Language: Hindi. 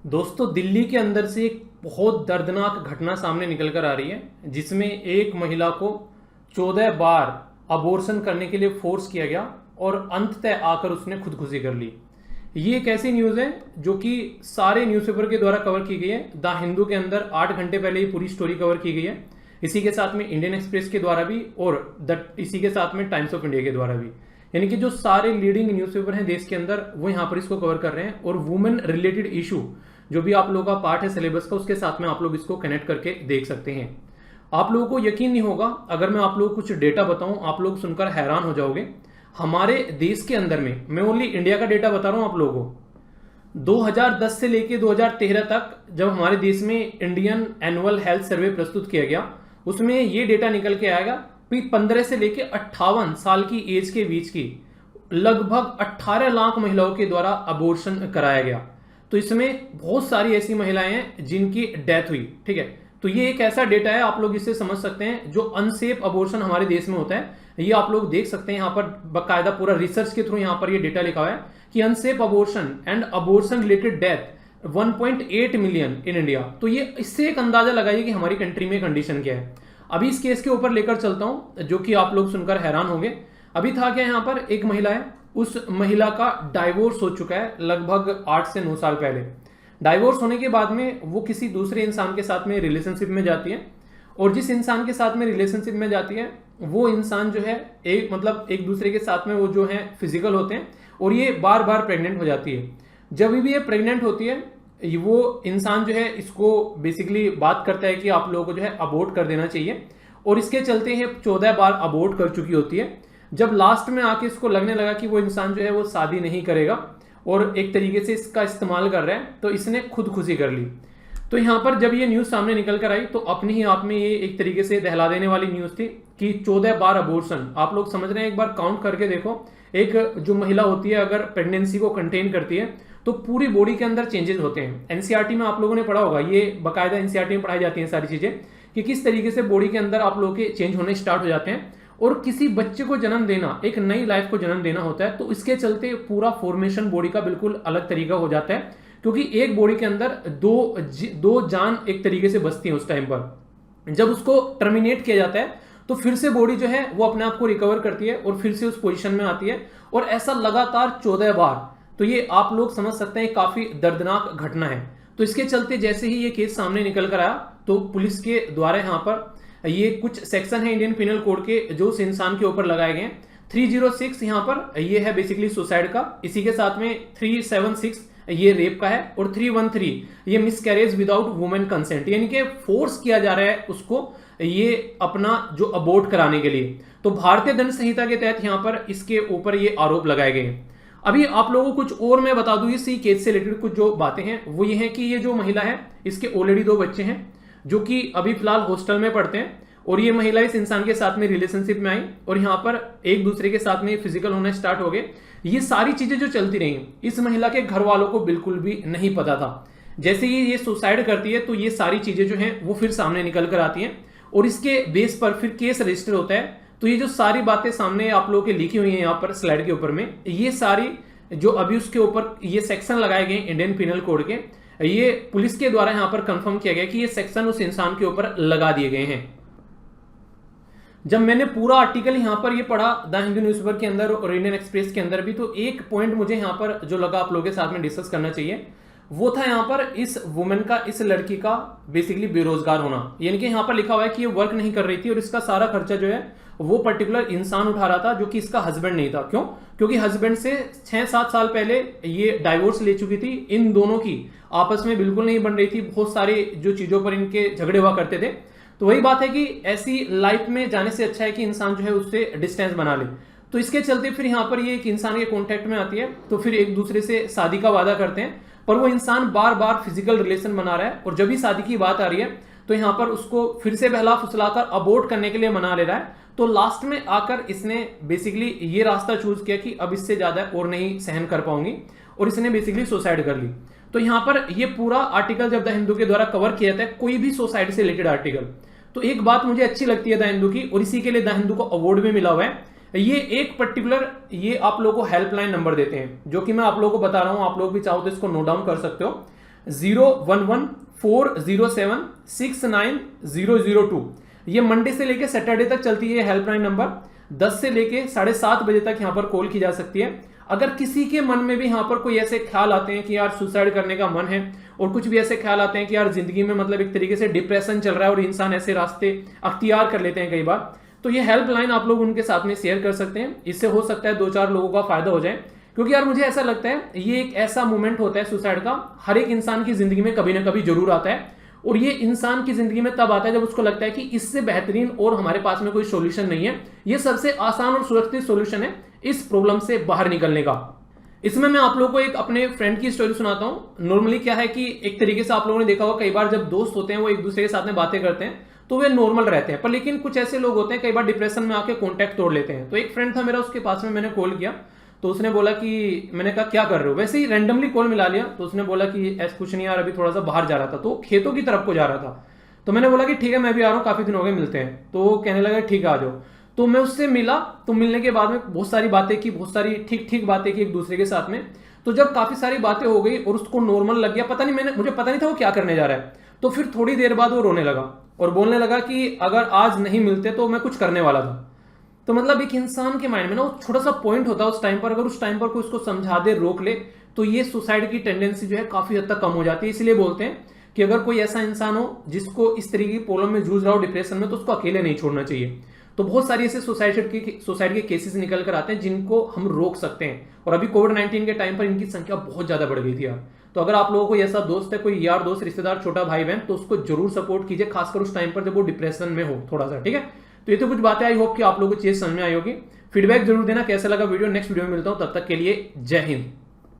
दोस्तों, दिल्ली के अंदर से एक बहुत दर्दनाक घटना सामने निकल कर आ रही है, जिसमें एक महिला को 14 बार अबॉर्शन करने के लिए फोर्स किया गया और अंततः आकर उसने खुदकुशी कर ली। ये एक ऐसी न्यूज़ है जो कि सारे न्यूज़पेपर के द्वारा कवर की गई है। द हिंदू के अंदर 8 घंटे पहले ये पूरी स्टोरी कवर की गई है। इसी के साथ में इंडियन एक्सप्रेस के द्वारा भी और इसी के साथ में टाइम्स ऑफ इंडिया के द्वारा भी, यानी कि जो सारे लीडिंग न्यूज़पेपर हैं देश के अंदर, वो यहाँ पर इसको कवर कर रहे हैं। और वुमेन रिलेटेड इशू जो भी आप लोगों का पार्ट है सिलेबस का, उसके साथ में आप लोग इसको कनेक्ट करके देख सकते हैं। आप लोगों को यकीन नहीं होगा अगर मैं आप लोगों को कुछ डेटा बताऊं, आप लोग सुनकर हैरान हो जाओगे। हमारे देश के अंदर में, मैं ओनली इंडिया का डेटा बता रहा हूं आप लोगों को, 2010 से लेके 2013 तक जब हमारे देश में इंडियन एनुअल हेल्थ सर्वे प्रस्तुत किया गया, उसमें ये डेटा निकल के आएगा कि 15 से लेके 58 साल की एज के बीच की लगभग 18 लाख महिलाओं के द्वारा अबॉर्शन कराया गया। तो इसमें बहुत सारी ऐसी महिलाएं हैं जिनकी डेथ हुई। ठीक है, तो ये एक ऐसा डेटा है, आप लोग इससे समझ सकते हैं जो अनसेफ अबॉर्शन हमारे देश में होता है। ये आप लोग देख सकते हैं यहाँ पर बाकायदा पूरा रिसर्च के थ्रू यहाँ पर ये डेटा लिखा हुआ है कि unsafe abortion and abortion related death 1.8 million in India. तो ये इससे एक अंदाजा लगाइए कि हमारी कंट्री में कंडीशन क्या है। अभी इस केस के ऊपर लेकर चलता हूं जो कि आप लोग सुनकर हैरान होंगे। अभी था क्या, यहाँ पर एक महिला है, उस महिला का डाइवोर्स हो चुका है लगभग 8 से 9 साल पहले। डाइवोर्स होने के बाद में वो किसी दूसरे इंसान के साथ में रिलेशनशिप में जाती है, और जिस इंसान के साथ में रिलेशनशिप में जाती है वो इंसान जो है एक दूसरे के साथ में वो जो है फिजिकल होते हैं, और ये बार बार प्रेग्नेंट हो जाती है। जब भी ये प्रेग्नेंट होती है, वो इंसान जो है इसको बेसिकली बात करता है कि आप लोगों को जो है अबॉर्ट कर देना चाहिए, और इसके चलते ये 14 बार अबॉर्ट कर चुकी होती है। जब लास्ट में आके इसको लगने लगा कि वो इंसान जो है वो शादी नहीं करेगा और एक तरीके से इसका इस्तेमाल कर रहा है, तो इसने खुदकुशी कर ली। तो यहाँ पर जब ये न्यूज़ सामने निकल कर आई तो अपने ही आप में ये एक तरीके से दहला देने वाली न्यूज़ थी कि 14 बार अबॉर्शन। आप लोग समझ रहे हैं, एक बार काउंट करके देखो, एक जो महिला होती है अगर प्रेगनेंसी को कंटेन करती है तो पूरी बॉडी के अंदर चेंजेस होते हैं। एनसीईआरटी में आप लोगों ने पढ़ा होगा, ये बाकायदा एनसीईआरटी में पढ़ाई जाती है सारी चीजें कि किस तरीके से बॉडी के अंदर आप लोगों के चेंज होने स्टार्ट हो जाते हैं। और किसी बच्चे को जन्म देना, एक नई लाइफ को जन्म देना होता है, तो इसके चलते पूरा फॉर्मेशन बॉडी का बिल्कुल अलग तरीका हो जाता है, क्योंकि एक बॉडी के अंदर दो जान एक तरीके से बसती है। उस टाइम पर जब उसको टर्मिनेट किया जाता है तो फिर से बॉडी जो है वो अपने आप को रिकवर करती है और फिर से उस पोजीशन में आती है, और ऐसा लगातार 14 बार। तो ये आप लोग समझ सकते हैं काफी दर्दनाक घटना है। तो इसके चलते जैसे ही ये केस सामने निकल कर आया तो पुलिस के द्वारा यहाँ पर ये कुछ सेक्शन है इंडियन पिनल कोड के जो उस इंसान के ऊपर लगाए गए। 306 यहाँ पर ये है बेसिकली सुसाइड का, इसी के साथ में 376 ये रेप का है, और 313 ये मिसकैरेज विदाउट वुमेन कंसेंट, यानी कि फोर्स किया जा रहा है उसको ये अपना जो अबॉर्ट कराने के लिए। तो भारतीय दंड संहिता के तहत यहाँ पर इसके ऊपर ये आरोप लगाए गए हैं। अभी आप लोगों को कुछ और मैं बता दूं इसी केस से रिलेटेड कुछ जो बातें हैं, वो ये है कि ये जो महिला है इसके ऑलरेडी 2 बच्चे हैं जो कि अभी फिलहाल हॉस्टल में पढ़ते हैं, और ये महिला इस इंसान के साथ में रिलेशनशिप में आई और यहाँ पर एक दूसरे के साथ में फिजिकल होना स्टार्ट हो गए। ये सारी चीजें जो चलती रही इस महिला के घर वालों को बिल्कुल भी नहीं पता था। जैसे ही ये सुसाइड करती है तो ये सारी चीजें जो हैं वो फिर सामने निकल कर आती हैं, और इसके बेस पर फिर केस रजिस्टर होता है। तो ये जो सारी बातें सामने आप लोगों के लिखी हुई हैं यहाँ पर स्लाइड के ऊपर में, ये सारी जो अभी उसके ऊपर ये सेक्शन लगाए गए इंडियन पिनल कोड के, ये पुलिस के द्वारा यहाँ पर कंफर्म किया गया कि ये सेक्शन उस इंसान के ऊपर लगा दिए गए हैं। जब मैंने पूरा आर्टिकल यहाँ पर ये पढ़ा द हिंदू न्यूज़पेपर के अंदर और इंडियन एक्सप्रेस के अंदर भी, तो एक पॉइंट मुझे यहाँ पर जो लगा आप लोगों के साथ में डिस्कस करना चाहिए, वो था यहाँ पर इस वुमेन का, इस लड़की का बेसिकली बेरोजगार होना। यानी कि यहाँ पर लिखा हुआ है कि ये वर्क नहीं कर रही थी और इसका सारा खर्चा जो है वो पर्टिकुलर इंसान उठा रहा था, जो कि इसका हस्बैंड नहीं था। क्यों? क्योंकि हस्बैंड से 6-7 साल पहले ये डाइवोर्स ले चुकी थी। इन दोनों की आपस में बिल्कुल नहीं बन रही थी, बहुत सारी जो चीजों पर इनके झगड़े हुआ करते थे। तो वही बात है कि ऐसी लाइफ में जाने से अच्छा है कि इंसान जो है उससे डिस्टेंस बना ले। तो इसके चलते फिर यहाँ पर ये एक इंसान के कॉन्टेक्ट में आती है, तो फिर एक दूसरे से शादी का वादा करते हैं, पर वो इंसान बार बार फिजिकल रिलेशन बना रहा है, और जब भी शादी की बात आ रही है तो यहाँ पर उसको फिर से बहला फुसलाकर अबॉर्ट करने के लिए मना ले रहा है। तो लास्ट में आकर इसने बेसिकली ये रास्ता चूज किया कि अब इससे ज्यादा और नहीं सहन कर पाऊंगी, और इसने बेसिकली सुसाइड कर ली। तो यहाँ पर ये पूरा आर्टिकल जब द हिंदू के द्वारा कवर किया जाता है, कोई भी सुसाइड से रिलेटेड आर्टिकल, तो एक बात मुझे अच्छी लगती है द हिंदू की, और इसी के लिए द हिंदू को अवार्ड भी मिला हुआ है। ये एक पर्टिकुलर ये आप लोगों को हेल्पलाइन नंबर देते हैं, जो कि मैं आप लोगों को बता रहा हूं, आप लोग भी चाहो तो इसको नोट डाउन कर सकते हो। 01140769002। ये मंडे से लेके सैटरडे तक चलती है हेल्पलाइन नंबर। 10 से लेके 7:30 बजे तक यहाँ पर कॉल की जा सकती है। अगर किसी के मन में भी यहाँ पर कोई ऐसे ख्याल आते हैं कि यार सुसाइड करने का मन है, और कुछ भी ऐसे ख्याल आते हैं कि यार जिंदगी में मतलब एक तरीके से डिप्रेशन चल रहा है और इंसान ऐसे रास्ते अख्तियार कर लेते हैं कई बार, तो ये हेल्पलाइन आप लोग उनके साथ में शेयर कर सकते हैं। इससे हो सकता है 2-4 लोगों का फायदा हो जाए। क्योंकि यार मुझे ऐसा लगता है ये एक ऐसा मोमेंट होता है सुसाइड का, हर एक इंसान की जिंदगी में कभी ना कभी जरूर आता है। और ये इंसान की जिंदगी में तब आता है जब उसको लगता है कि इससे बेहतरीन और हमारे पास में कोई सोल्यूशन नहीं है। ये सबसे आसान और सुरक्षित सोल्यूशन है इस प्रॉब्लम से बाहर निकलने का। इसमें मैं आप लोगों को एक अपने फ्रेंड की स्टोरी सुनाता हूं। नॉर्मली क्या है कि एक तरीके से आप लोगों ने देखा होगा, कई बार जब दोस्त होते हैं वो एक दूसरे के साथ में बातें करते हैं तो वे नॉर्मल रहते हैं, पर लेकिन कुछ ऐसे लोग होते हैं कई बार डिप्रेशन में आके कॉन्टैक्ट तोड़ लेते हैं। तो एक फ्रेंड था मेरा, उसके पास में मैंने कॉल किया तो उसने बोला कि, मैंने कहा क्या कर रहे हो, वैसे ही रैंडमली कॉल मिला लिया। तो उसने बोला कि ऐसा कुछ नहीं यार, अभी थोड़ा सा बाहर जा रहा था, तो खेतों की तरफ को जा रहा था। तो मैंने बोला कि ठीक है मैं भी आ रहा हूँ, काफी दिन हो गए मिलते हैं। तो वो कहने लगा ठीक है आ जाओ। तो मैं उससे मिला, तो मिलने के बाद में बहुत सारी बातें की, बहुत सारी ठीक ठीक बातें की एक दूसरे के साथ में। तो जब काफी सारी बातें हो गई और उसको नॉर्मल लग गया, मुझे पता नहीं था वो क्या करने जा रहा है। तो फिर थोड़ी देर बाद वो रोने लगा और बोलने लगा कि अगर आज नहीं मिलते तो मैं कुछ करने वाला था। तो मतलब एक इंसान के माइंड में ना वो छोटा सा पॉइंट होता है उस टाइम पर, अगर उस टाइम पर कोई उसको समझा दे, रोक ले, तो ये सुसाइड की टेंडेंसी जो है काफी हद तक कम हो जाती है। इसलिए बोलते हैं कि अगर कोई ऐसा इंसान हो जिसको इस तरीके की प्रॉब्लम में जूझ रहा हो, डिप्रेशन में, तो उसको अकेले नहीं छोड़ना चाहिए। तो बहुत सारी ऐसे सुसाइड के केसेस निकल कर आते हैं जिनको हम रोक सकते हैं। और अभी कोविड-19 के टाइम पर इनकी संख्या बहुत ज्यादा बढ़ गई थी यार। तो अगर आप लोगों को ऐसा दोस्त है, कोई यार दोस्त, रिश्तेदार, छोटा भाई बहन, तो उसको जरूर सपोर्ट कीजिए, खासकर उस टाइम पर जब वो डिप्रेशन में हो थोड़ा सा, ठीक है। तो ये तो कुछ बातें, आई होप कि आप लोगों को चीज समझ में आई होगी। फीडबैक जरूर देना कैसा लगा वीडियो। नेक्स्ट वीडियो में मिलता हूं, तब तक के लिए जय हिंद।